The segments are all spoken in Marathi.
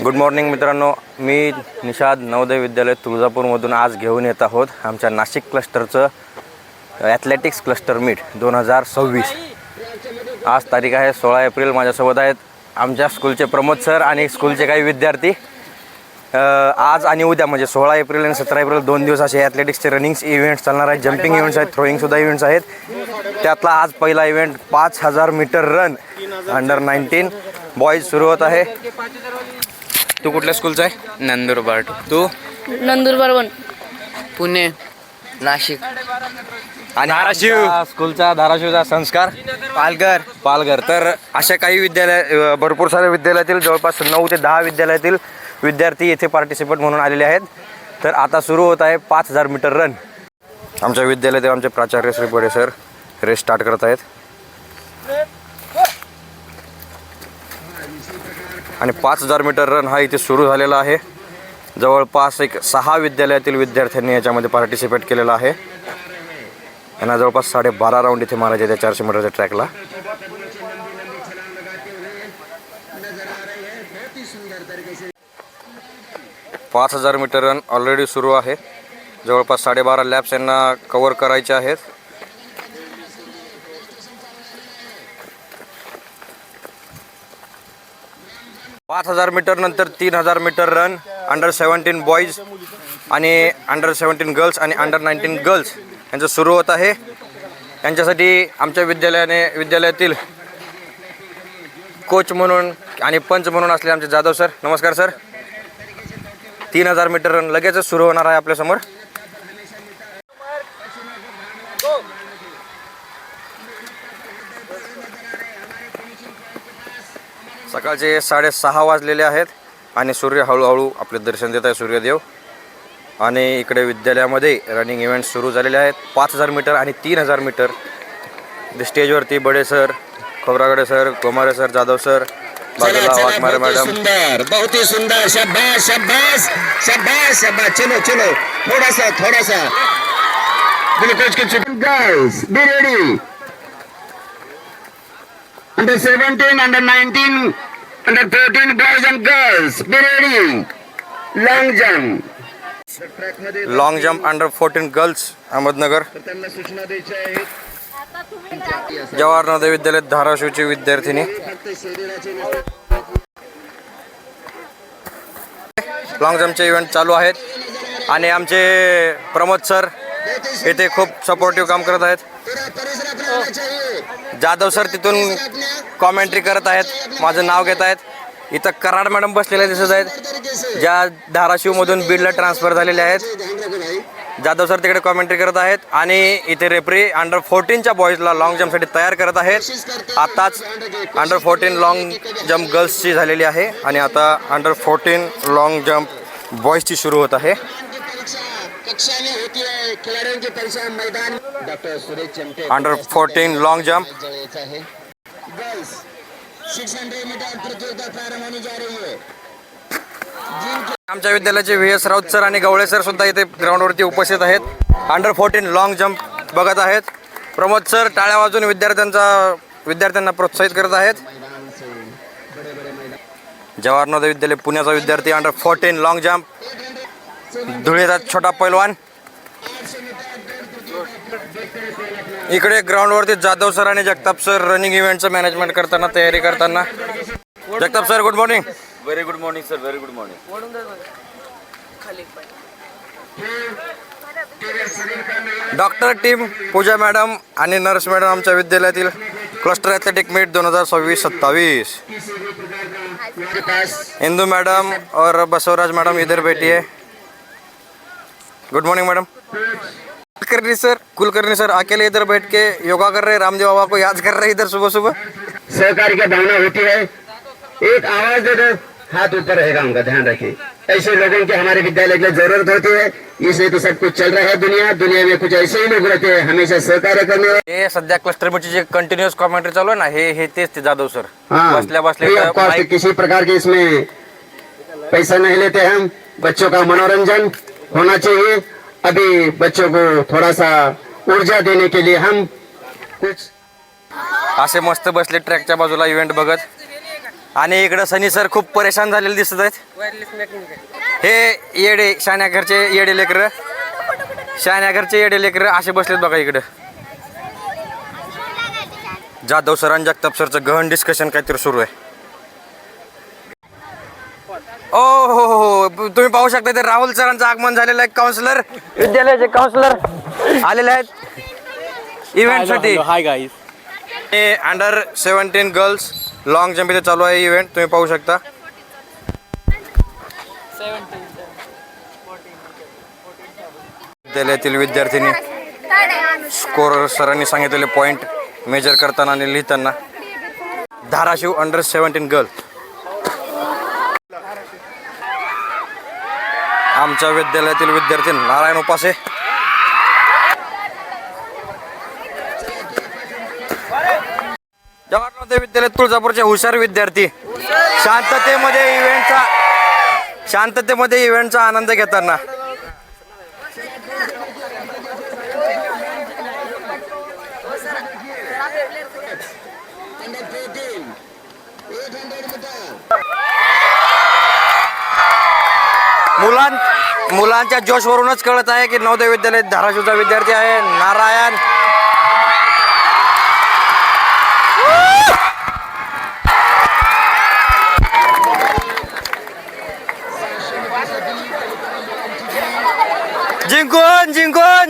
गुड मॉर्निंग मित्रांनो, मी निषाद नवोदय विद्यालय तुळजापूरमधून आज घेऊन येत आहोत आमच्या नाशिक क्लस्टरचं ॲथलेटिक्स क्लस्टर मीट 2026। आज तारीख आहे 16 एप्रिल। माझ्यासोबत आहेत आमच्या स्कूलचे प्रमोद सर आणि स्कूलचे काही विद्यार्थी। आज आणि उद्या म्हणजे 16 एप्रिल आणि 17 एप्रिल 2 दिवस असे ॲथलेटिक्सचे रनिंग्स इव्हेंट्स चालणार आहेत, जम्पिंग इव्हेंट्स आहेत, थ्रोईंगसुद्धा इव्हेंट्स आहेत। त्यातला आज पहिला event 5000 metre run under 19 boys सुरू होत आहे। तू कुठल्या स्कूलचा आहे? नंदुरबार। तू? नंदुरबार 1, पुणे, नाशिक आणि धाराशिव स्कूलचा धाराशिवचा संस्कार पालघर। तर अशा काही विद्यालय, भरपूर सारे विद्यालयातील जवळपास 9 ते 10 विद्यालयातील विद्यार्थी येथे पार्टिसिपेट म्हणून आलेले आहेत। तर आता सुरू होत आहे 5000 मीटर रन। आमच्या विद्यालयातील आमचे प्राचार्य श्री बडे सर रेस स्टार्ट करत आहेत आणि 5000 मीटर रन हा इथे सुरू झालेला आहे। जवळपास 6 विद्यालयातील विद्यार्थ्यांनी याच्यामध्ये पार्टिसिपेट केलेला आहे। यांना जवळपास 12.5 राऊंड इथे मारायचे त्या 400 मीटरच्या ट्रॅकला। पाच 5000 मीटर रन ऑलरेडी सुरू आहे। जवळपास 12.5 लॅप्स यांना कव्हर करायचे आहेत। पाच 5000 मीटर नंतर 3000 मीटर रन अंडर 17 बॉईज आणि अंडर 17 गर्ल्स आणि अंडर 19 गर्ल्स यांचं सुरू होत आहे। यांच्यासाठी आमच्या विद्यालयातील कोच म्हणून आणि पंच म्हणून असले आमचे जाधव सर। नमस्कार सर। 3000 मीटर रन लगेचच सुरू होणार आहे आपल्यासमोर। सकाळचे 6:30 वाजलेले आहेत आणि सूर्य हळूहळू आपले दर्शन देत आहे, सूर्यदेव। आणि इकडे विद्यालयामध्ये रनिंग इव्हेंट सुरू झालेले आहेत 5000 मीटर आणि 3000 मीटर। स्टेजवरती Bade sir, Khobragade sir, Komare sir, Jadhav sir, बाजूला वाघमारे मॅडम। बहुत ही सुंदर, शाबाश शाबाश शाबाश शाबाश। चलो चलो, थोड़ा सा ग्लूकोज की girls be ready. Under 17, under 19, under 14 boys end girls be ready. Long jump under 14 girls Ahmednagar. त्यांना सूचना द्यायच्या आहेत। जवाहर नवोदय विद्यालय धाराशिवची विद्यार्थिनी। लॉन्ग जंपचे इव्हेंट चालू आहेत आणि आमचे प्रमोद सर इथे खूप सपोर्टिव्ह काम करत आहेत। जाधव सर तिथून कॉमेंट्री करत आहेत, माझं नाव घेत आहेत। इथं कराड मॅडम बसलेले दिसत आहेत, ज्या धाराशिवमधून बीडला ट्रान्सफर झालेल्या आहेत। जाधव सर तिकडे कॉमेंट्री करत आहेत आणि इथे रेफरी अंडर 14च्या बॉईजला लॉन्ग जंपसाठी तयार करत आहेत। आताच अंडर 14 लॉन्ग जंप गर्ल्सची झालेली आहे आणि आता अंडर 14 लॉन्ग जंप बॉईजची सुरू होत आहे। Under 14 long jump. आमच्या विद्यालयाचे VS राऊत सर आणि गवळे सर सुद्धा इथे ग्राउंडवरती उपस्थित आहेत। अंडर 14 लॉन्ग जंप बघत आहेत। प्रमोद सर टाळ्या वाजवून विद्यार्थ्यांना प्रोत्साहित करत आहेत। जवाहर नवोदय विद्यालय पुण्याचा विद्यार्थी अंडर 14 लॉन्ग जंप, धुळेचा छोटा पैलवान। इकडे ग्राउंडवरती जाधव सर आणि जगताप सर रनिंग इव्हेंटचं मॅनेजमेंट करताना, तयारी करताना। Jagtap sir good morning. Very good morning sir, very good morning. Doctor team Pooja madam आणि नर्स मॅडम आमच्या विद्यालयातील cluster athletic meet 2026-27। Indu madam और बसवराज मैडम इधर बैठिए। Good morning madam. Kulkarni sir अकेले इधर बैठ के योगा कर रहे, रामदेव बाबा को याद कर रहे इधर सुबह सुबह। सहकारी की भावना होती है, एक आवाज दे दो, हाथ ऊपर रहेगा, उनका ध्यान रखिए। ऐसे लोगों की हमारे विद्यालय के लिए जरूरत होती है, इसलिए तो सब कुछ चल रहा है। दुनिया में कुछ ऐसे ही लोग रहते हैं हमेशा सहकार्य करने। हे सध्या क्लस्टर मीटची जे कंटिन्यूअस कॉमेंट्री चालू आहे ना, हे तेच ते जाधव सर बसल्या किसी प्रकार के इसमें पैसा नहीं लेते हम। बच्चों का मनोरंजन होना चाहिए। अभी बच्चों को थोड़ा सा ऊर्जा देने के लिए हम कुछ असे मस्त बसले ट्रॅकच्या बाजूला इव्हेंट बघत। आणि इकडं सनी सर खूप परेशान झालेले दिसत आहेत. हे येडे शाण्याघरचे येडे लेकरं, शाण्याघरचे येडे लेकरं असे बसलेत बघा इकडं. जाधव सर आणि जगताप सरचं गहन डिस्कशन काहीतरी सुरू आहे. ओ हो, तुम्ही पाहू शकता ते राहुल सरांचं आगमन झालेलं आहे. काउन्सिलर, विद्यालयाचे काउन्सिलर आलेले आहेत इव्हेंटसाठी. Hi guys. हे अंडर 17 गर्ल्स लॉंग जम्प इथे चालू आहे इव्हेंट, तुम्ही पाहू शकता. विद्यालयातील विद्यार्थिनी स्कोर सरांनी सांगितलेले पॉइंट मेजर करताना आणि लिहिताना. Dharashiv under 17 girl. आमच्या विद्यालयातील विद्यार्थी नारायण उपासे, जवाहर विद्यालय तुळजापूरचे हुशार विद्यार्थी शांततेमध्ये इव्हेंटचा आनंद घेताना. मुलांच्या जोशवरूनच कळत आहे की नवोदय विद्यालय धाराशिवचा विद्यार्थी आहे नारायण.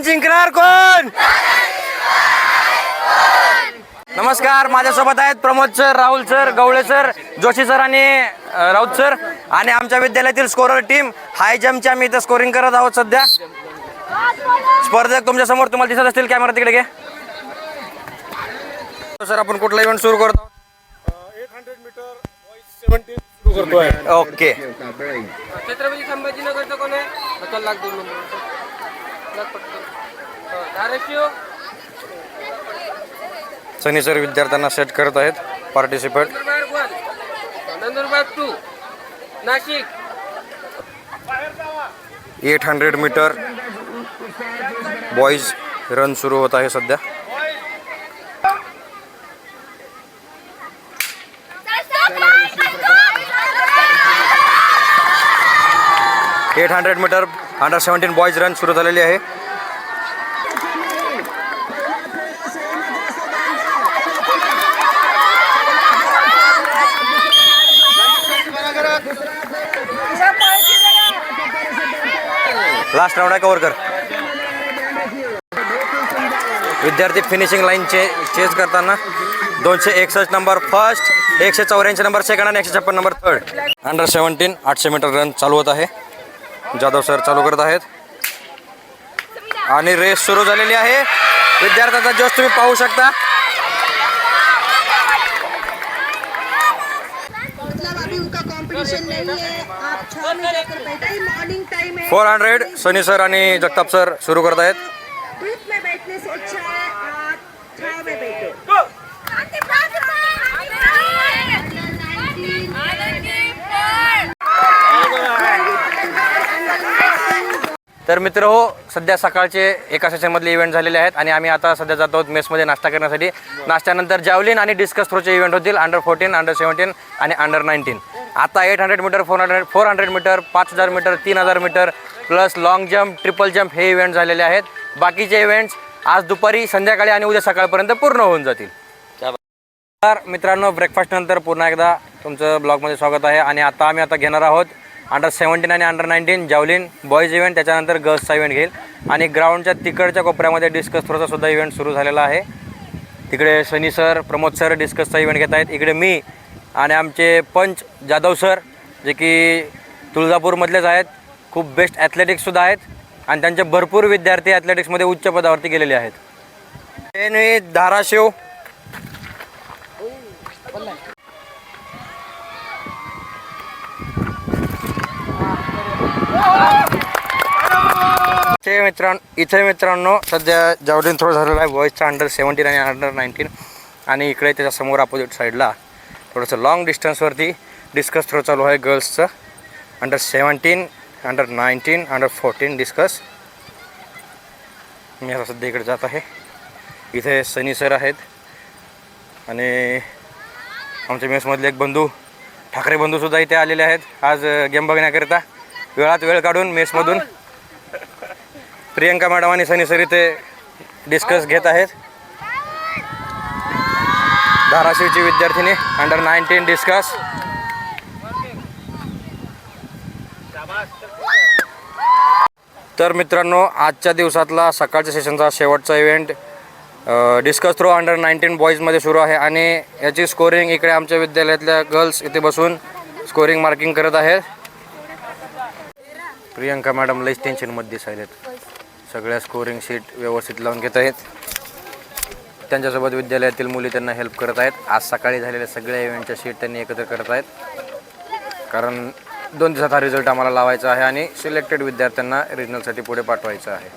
जिंकणार कोण? नमस्कार, माझ्यासोबत आहेत Pramod sir, Rahul sir, Gawale sir, Joshi sir आणि राऊत सर आणि आमच्या विद्यालयातील स्कोरर टीम. हाय जम्पची आम्ही इथं स्कोरिंग करत आहोत सध्या. स्पर्धक तुमच्या समोर तुम्हाला दिसत असतील, कॅमेरा तिकडे घे. सर आपण कुठला इव्हेंट सुरू करतो? 800 मीटर बॉईज 17 सुरू करतोय. ओके. छत्रपती संभाजीनगरचं कोण आहे? चल लाग 2 नंबर लाग पटकन. धाराशिव सनी सर विद्यार्थ्यांना सेट करत आहेत participate. Nandurbar 2 Nashik. 800 metre boys run सुरू होत आहे सध्या. At 800 metre under 17 boys run सुरू झालेली आहे. लास्ट राऊंड आहे, कव्हर कर. विद्यार्थी फिनिशिंग लाईन चेज करताना 261 नंबर फर्स्ट, 184 नंबर सेकंड आणि 156 number third. Under 17 800 metre run चालू होत आहे. जाधव सर चालू करत आहेत आणि रेस सुरू झालेली आहे. विद्यार्थ्यांचा जोश तुम्ही पाहू शकता. अभी उनका कंपटीशन नहीं है. आप 6 में जाकर बैठे. मॉर्निंग टाइम है. 400 सनी सर आणि जगताप सर सुरू करत आहेत. धूप में बैठने से अच्छा है आप छाव में बैठो. तर मित्र हो, सध्या सकाळचे एका सेशनमधले इव्हेंट झालेले आहेत आणि आम्ही आता सध्या जात आहोत मेसमध्ये नाश्ता करण्यासाठी. नाश्त्यानंतर जॅव्हलिन आणि डिस्कस थ्रोचे इव्हेंट होतील अंडर 14, अंडर 17 आणि अंडर 19. आता 800 metre 400 metre 5000 metre 3000 metre plus long jump triple jump हे इव्हेंट झालेले आहेत. बाकीचे इव्हेंट्स आज दुपारी संध्याकाळी आणि उद्या सकाळपर्यंत पूर्ण होऊन जातील. तर मित्रांनो, ब्रेकफास्टनंतर पुन्हा एकदा तुमचं ब्लॉगमध्ये स्वागत आहे. आणि आता आम्ही घेणार आहोत अंडर 17 आणि अंडर 19 जॅव्हलिन बॉईज इव्हेंट. त्याच्यानंतर गर्ल्सचा इव्हेंट घेईल आणि ग्राउंडच्या तिकडच्या कोपऱ्यामध्ये डिस्कस थ्रोचा सुद्धा इव्हेंट सुरू झालेला आहे. तिकडे सनी सर, प्रमोद सर डिस्कसचा इव्हेंट घेत आहेत. इकडे मी आणि आमचे पंच जाधव सर, जे की तुळजापूरमधलेच आहेत, खूप बेस्ट ॲथलेटिक्ससुद्धा आहेत आणि त्यांचे भरपूर विद्यार्थी ॲथलेटिक्समध्ये उच्च पदावरती गेलेले आहेत. हे धाराशिव इथे मित्रांनो सध्या जॅव्हलिन थ्रो झालेला आहे बॉईजचा अंडर 17 आणि अंडर 19. आणि इकडे त्याच्यासमोर अपोजिट साईडला थोडंसं लॉंग डिस्टन्सवरती डिस्कस थ्रो चालू आहे गर्ल्सचं. Under 17, under 19, under 14 discus. मी आता सध्या इकडे जात आहे. इथे सनी सर आहेत आणि आमच्या मेसमधले एक बंधू ठाकरे बंधूसुद्धा इथे आलेले आहेत आज गेम बघण्याकरिता. वेळात वेळ काढून मेसमधून प्रियंका मॅडम आणि सनी सर इथे डिस्कस घेत आहेत. धाराशिवची विद्यार्थिनी अंडर 19 डिस्कस. तर मित्रांनो, आजच्या दिवसातला सकाळच्या सेशनचा शेवटचा इव्हेंट डिस्कस थ्रो अंडर 19 बॉईजमध्ये सुरू आहे आणि याची स्कोरिंग इकडे आमच्या विद्यालयातल्या गर्ल्स इथे बसून स्कोरिंग मार्किंग करत आहेत. प्रियंका मॅडम लईच टेन्शनमध्ये दिसायलेत. सगळ्या स्कोरिंग शीट व्यवस्थित लावून घेत आहेत. त्यांच्यासोबत विद्यालयातील मुली त्यांना हेल्प करत आहेत. आज सकाळी झालेल्या सगळ्या इव्हेंटच्या शीट त्यांनी एकत्र करत आहेत, कारण 2 दिवसात हा रिझल्ट आम्हाला लावायचा आहे आणि सिलेक्टेड विद्यार्थ्यांना रिजनलसाठी पुढे पाठवायचं आहे.